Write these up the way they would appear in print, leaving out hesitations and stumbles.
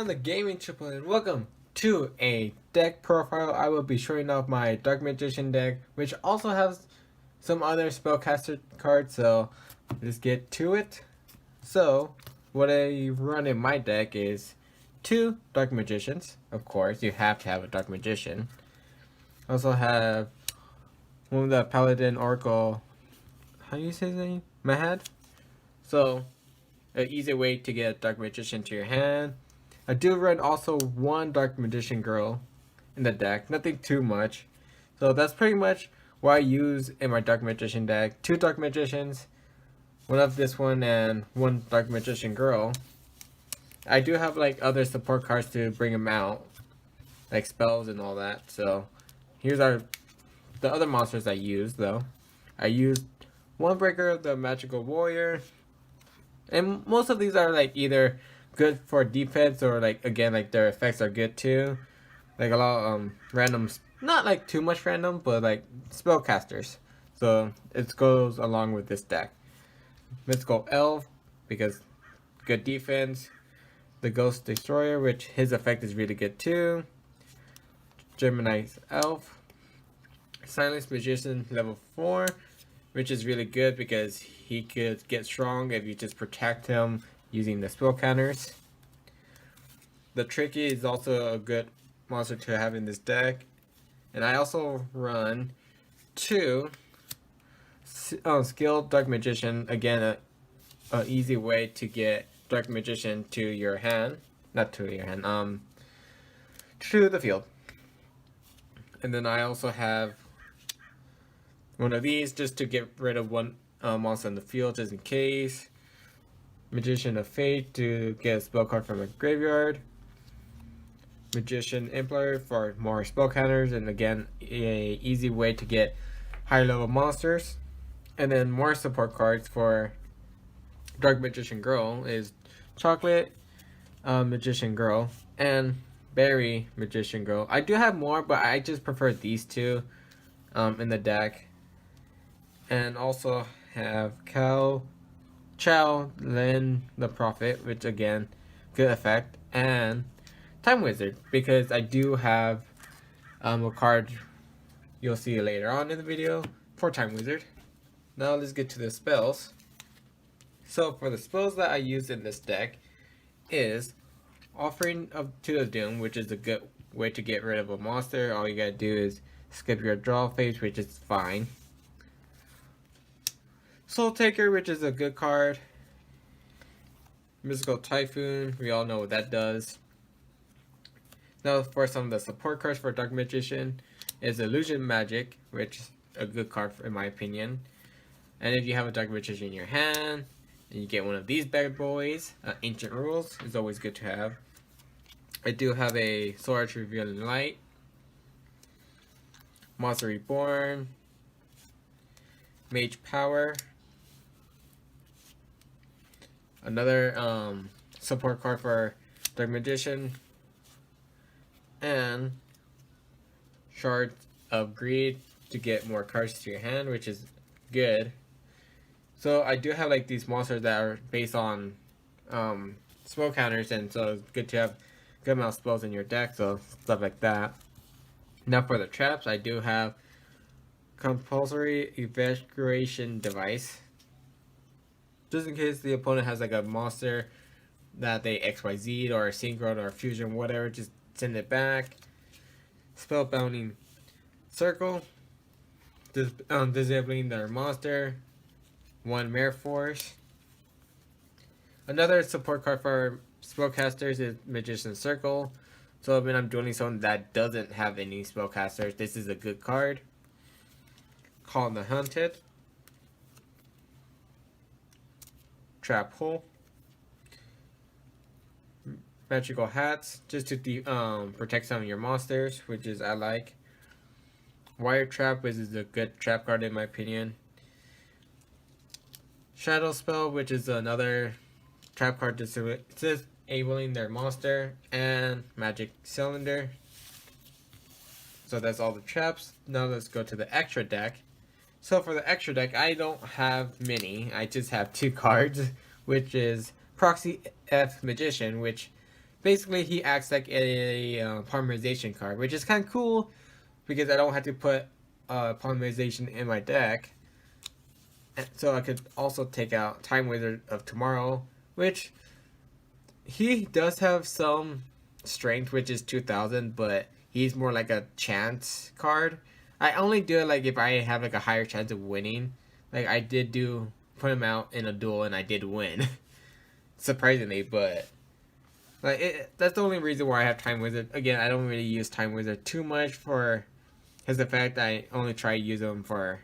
on the gaming triple and welcome to a deck profile. I will be showing off my Dark Magician deck, which also has some other spellcaster cards, so let's get to it. So, what I run in my deck is two Dark Magicians. Of course, you have to have a Dark Magician. I also have one of the Paladin Oracle, how do you say his name? Mahad? So, an easy way to get a Dark Magician to your hand. I do run also one Dark Magician Girl in the deck, nothing too much. So that's pretty much what I use in my Dark Magician deck. Two Dark Magicians, one of this one and one Dark Magician Girl. I do have like other support cards to bring them out, like spells and all that. So here's the other monsters I use though. I used one breaker, the Magical Warrior. And most of these are like either good for defense or like again like their effects are good too. Like a lot of random, not like too much random, but like spellcasters. So it goes along with this deck. Let's go Elf because good defense. The Ghost Destroyer, which his effect is really good too. Gemini's Elf. Silence Magician level 4. Which is really good because he could get strong if you just protect him using the spell counters. The Tricky is also a good monster to have in this deck. And I also run two Skilled Dark Magician. Again, a easy way to get Dark Magician to your hand. Not to your hand, to the field. And then I also have one of these just to get rid of one monster in the field just in case. Magician of Fate to get a spell card from a graveyard. Magician Empire for more spell counters and again a easy way to get high level monsters. And then more support cards for Dark Magician Girl is Chocolate Magician Girl and Berry Magician Girl. I do have more, but I just prefer these two in the deck. And also have Chow Lin the Prophet, which again, good effect, and Time Wizard, because I do have a card you'll see later on in the video for Time Wizard. Now let's get to the spells. So for the spells that I use in this deck is Offering to the Doom, which is a good way to get rid of a monster. All you gotta do is skip your draw phase, which is fine. Soul Taker, which is a good card. Mystical Typhoon, we all know what that does. Now for some of the support cards for Dark Magician is Illusion Magic, which is a good card in my opinion. And if you have a Dark Magician in your hand, and you get one of these bad boys, Ancient Rules is always good to have. I do have a Soul Arch Revealing Light, Monster Reborn, Mage Power, another support card for Dark Magician, and Shards of Greed to get more cards to your hand, which is good. So I do have like these monsters that are based on spell counters, and so it's good to have good amount of spells in your deck, so stuff like that. Now for the traps, I do have Compulsory Evacuation Device. Just in case the opponent has like a monster that they XYZ or Synchro or Fusion, whatever, just send it back. Spellbounding Circle. Disabling their monster. One Mare Force. Another support card for spellcasters is Magician Circle. So when I'm dueling someone that doesn't have any spellcasters, this is a good card. Call the Hunted. Trap Hole. Magical Hats, just to protect some of your monsters, which is I like. Wire Trap, which is a good trap card in my opinion. Shadow Spell, which is another trap card disabling their monster. And Magic Cylinder. So that's all the traps. Now let's go to the extra deck. So for the extra deck, I don't have many. I just have two cards, which is Proxy F Magician, which basically he acts like a polymerization card, which is kind of cool because I don't have to put polymerization in my deck. And so I could also take out Time Wizard of Tomorrow, which he does have some strength, which is 2000, but he's more like a chance card. I only do it like if I have like a higher chance of winning. Like I did do put him out in a duel and I did win, surprisingly. But like that's the only reason why I have Time Wizard. Again, I don't really use Time Wizard too much for his effect. I only try to use him for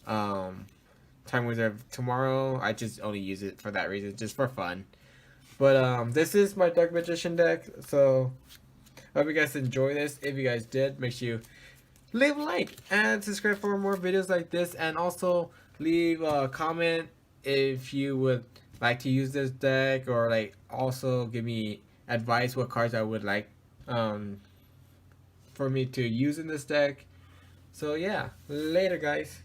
Time Wizard of Tomorrow. I just only use it for that reason, just for fun. But this is my Dark Magician deck, so I hope you guys enjoy this. If you guys did, make sure you leave a like and subscribe for more videos like this, and also leave a comment if you would like to use this deck, or like also give me advice what cards I would like for me to use in this deck. So yeah, later guys.